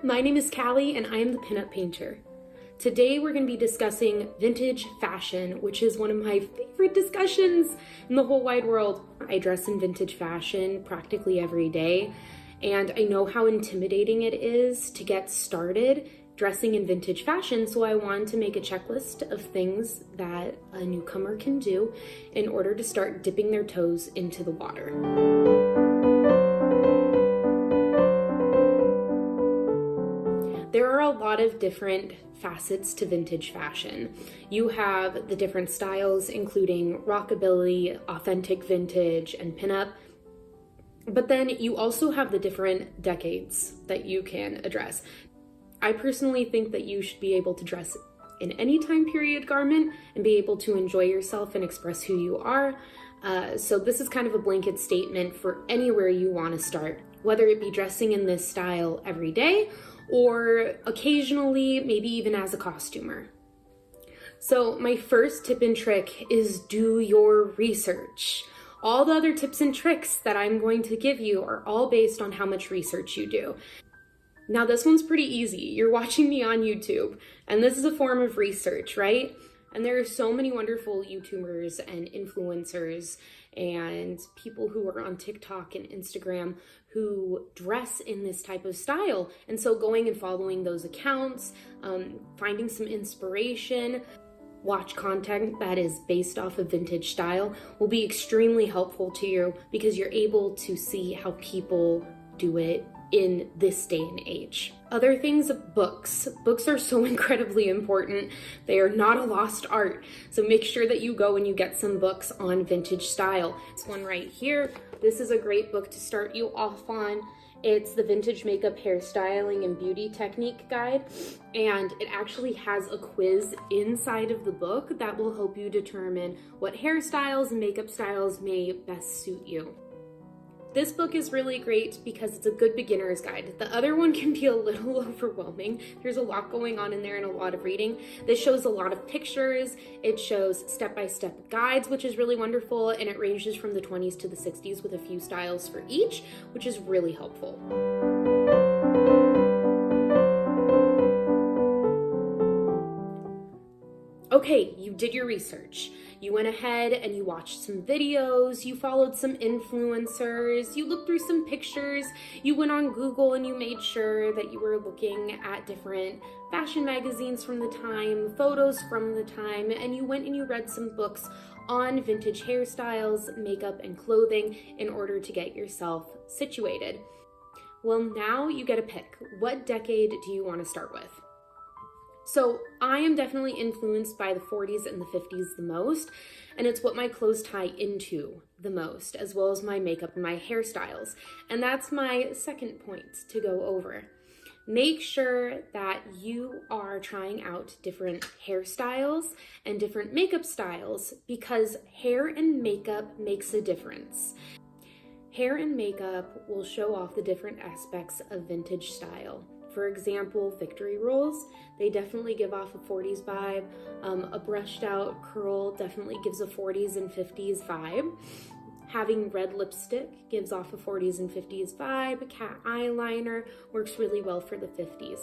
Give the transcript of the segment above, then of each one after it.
My name is Callie and I am the Pinup Painter. Today we're going to be discussing vintage fashion, which is one of my favorite discussions in the whole wide world. I dress in vintage fashion practically every day, and I know how intimidating it is to get started dressing in vintage fashion, so I wanted to make a checklist of things that a newcomer can do in order to start dipping their toes into the water. There are a lot of different facets to vintage fashion. You have the different styles, including rockabilly, authentic vintage, and pinup. But then you also have the different decades that you can address. I personally think that you should be able to dress in any time period garment and be able to enjoy yourself and express who you are. So this is kind of a blanket statement for anywhere you want to start, whether it be dressing in this style every day or occasionally, maybe even as a costumer. So my first tip and trick is do your research. All the other tips and tricks that I'm going to give you are all based on how much research you do. Now this one's pretty easy. You're watching me on YouTube, and this is a form of research, right? And there are so many wonderful YouTubers and influencers and people who are on TikTok and Instagram who dress in this type of style. And so going and following those accounts, finding some inspiration, watch content that is based off of vintage style will be extremely helpful to you because you're able to see how people do it in this day and age. Other things, books. Books are so incredibly important. They are not a lost art. So make sure that you go and you get some books on vintage style. This one right here. This is a great book to start you off on. It's the Vintage Makeup Hairstyling and Beauty Technique Guide, and it actually has a quiz inside of the book that will help you determine what hairstyles and makeup styles may best suit you. This book is really great because it's a good beginner's guide. The other one can be a little overwhelming. There's a lot going on in there and a lot of reading. This shows a lot of pictures. It shows step-by-step guides, which is really wonderful, and it ranges from the 20s to the 60s with a few styles for each, which is really helpful. Okay, you did your research. You went ahead and you watched some videos, you followed some influencers, you looked through some pictures, you went on Google and you made sure that you were looking at different fashion magazines from the time, photos from the time, and you went and you read some books on vintage hairstyles, makeup, and clothing in order to get yourself situated. Well, now you get a pick. What decade do you want to start with? So I am definitely influenced by the 40s and the 50s the most, and it's what my clothes tie into the most, as well as my makeup and my hairstyles. And that's my second point to go over. Make sure that you are trying out different hairstyles and different makeup styles because hair and makeup makes a difference. Hair and makeup will show off the different aspects of vintage style. For example, Victory rolls, they definitely give off a 40s vibe. A brushed out curl definitely gives a 40s and 50s vibe. Having red lipstick gives off a 40s and 50s vibe. Cat eyeliner works really well for the 50s.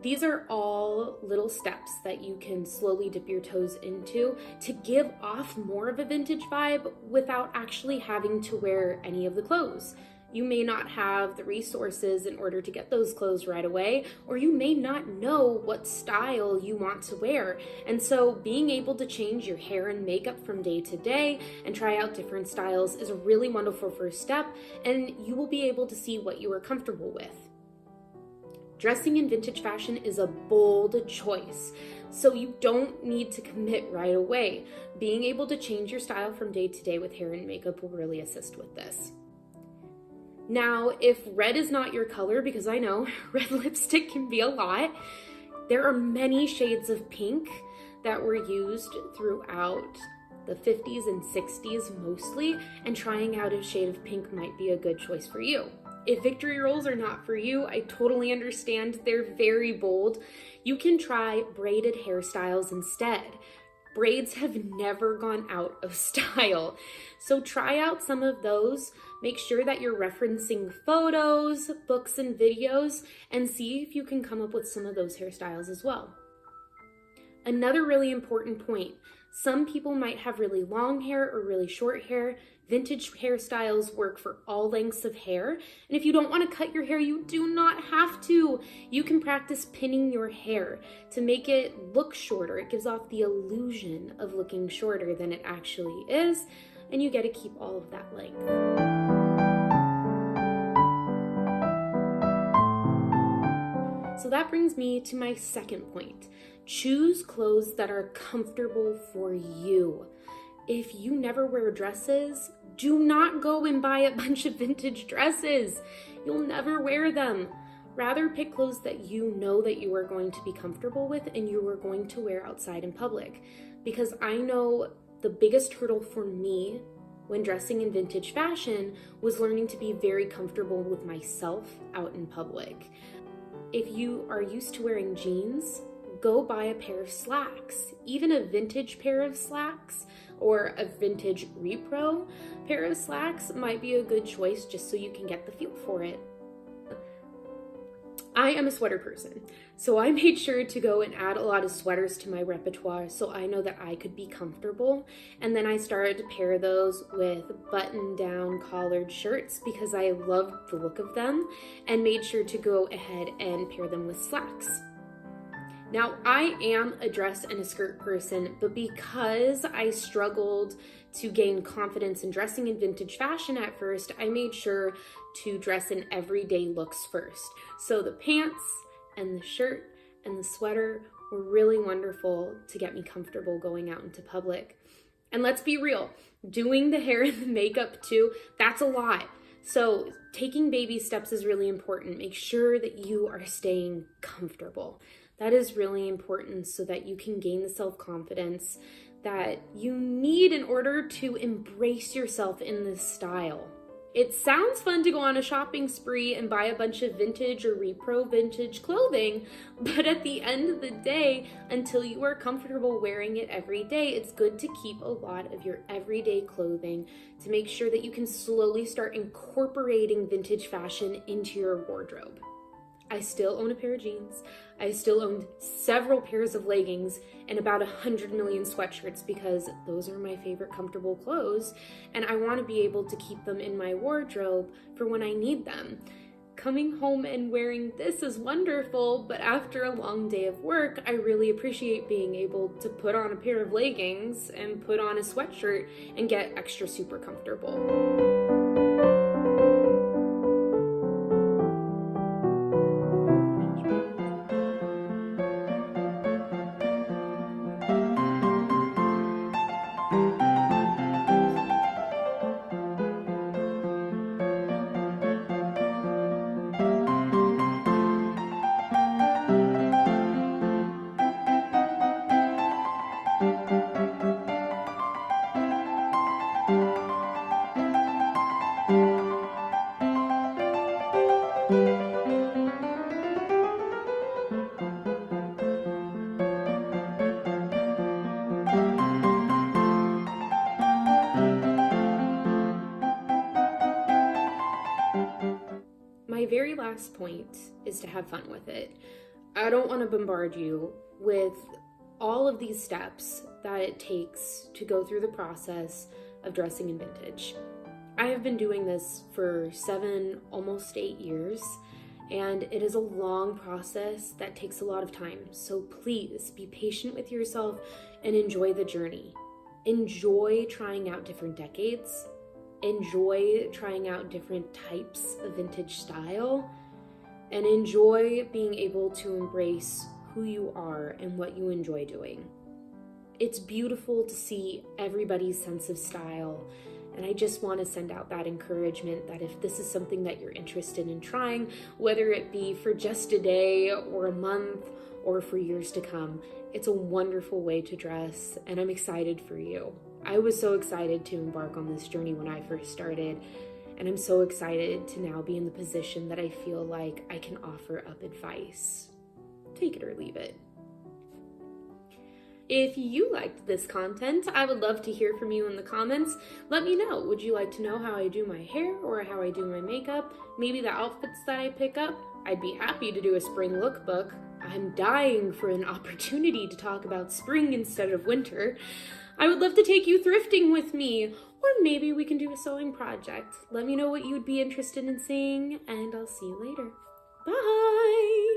These are all little steps that you can slowly dip your toes into to give off more of a vintage vibe without actually having to wear any of the clothes. You may not have the resources in order to get those clothes right away, or you may not know what style you want to wear. And so being able to change your hair and makeup from day to day and try out different styles is a really wonderful first step, and you will be able to see what you are comfortable with. Dressing in vintage fashion is a bold choice, so you don't need to commit right away. Being able to change your style from day to day with hair and makeup will really assist with this. Now, if red is not your color, because I know red lipstick can be a lot, there are many shades of pink that were used throughout the 50s and 60s mostly, and trying out a shade of pink might be a good choice for you. If Victory rolls are not for you, I totally understand. They're very bold. You can try braided hairstyles instead. Braids have never gone out of style. So try out some of those. Make sure that you're referencing photos, books, and videos, and see if you can come up with some of those hairstyles as well. Another really important point, some people might have really long hair or really short hair. Vintage hairstyles work for all lengths of hair. And if you don't want to cut your hair, you do not have to. You can practice pinning your hair to make it look shorter. It gives off the illusion of looking shorter than it actually is, and you get to keep all of that length. So that brings me to my second point. Choose clothes that are comfortable for you. If you never wear dresses, do not go and buy a bunch of vintage dresses. You'll never wear them. Rather pick clothes that you know that you are going to be comfortable with and you are going to wear outside in public. Because I know the biggest hurdle for me when dressing in vintage fashion was learning to be very comfortable with myself out in public. If you are used to wearing jeans, go buy a pair of slacks. Even a vintage pair of slacks or a vintage repro pair of slacks might be a good choice just so you can get the feel for it. I am a sweater person, so I made sure to go and add a lot of sweaters to my repertoire so I know that I could be comfortable. And then I started to pair those with button-down collared shirts because I loved the look of them, and made sure to go ahead and pair them with slacks. Now, I am a dress and a skirt person, but because I struggled to gain confidence in dressing in vintage fashion at first, I made sure to dress in everyday looks first. So the pants and the shirt and the sweater were really wonderful to get me comfortable going out into public. And let's be real, doing the hair and the makeup too, that's a lot. So taking baby steps is really important. Make sure that you are staying comfortable. That is really important so that you can gain the self-confidence that you need in order to embrace yourself in this style. It sounds fun to go on a shopping spree and buy a bunch of vintage or repro vintage clothing, but at the end of the day, until you are comfortable wearing it every day, it's good to keep a lot of your everyday clothing to make sure that you can slowly start incorporating vintage fashion into your wardrobe. I still own a pair of jeans. I still own several pairs of leggings and about 100 million sweatshirts because those are my favorite comfortable clothes, and I want to be able to keep them in my wardrobe for when I need them. Coming home and wearing this is wonderful, but after a long day of work, I really appreciate being able to put on a pair of leggings and put on a sweatshirt and get extra super comfortable. My very last point is to have fun with it. I don't want to bombard you with all of these steps that it takes to go through the process of dressing in vintage. I have been doing this for 7, almost 8 years, and it is a long process that takes a lot of time. So please be patient with yourself and enjoy the journey. Enjoy trying out different decades. Enjoy trying out different types of vintage style, and enjoy being able to embrace who you are and what you enjoy doing. It's beautiful to see everybody's sense of style, and I just want to send out that encouragement that if this is something that you're interested in trying, whether it be for just a day or a month or for years to come, it's a wonderful way to dress, and I'm excited for you. I was so excited to embark on this journey when I first started, and I'm so excited to now be in the position that I feel like I can offer up advice. Take it or leave it. If you liked this content, I would love to hear from you in the comments. Let me know. Would you like to know how I do my hair or how I do my makeup? Maybe the outfits that I pick up? I'd be happy to do a spring lookbook. I'm dying for an opportunity to talk about spring instead of winter. I would love to take you thrifting with me, or maybe we can do a sewing project. Let me know what you'd be interested in seeing, and I'll see you later. Bye!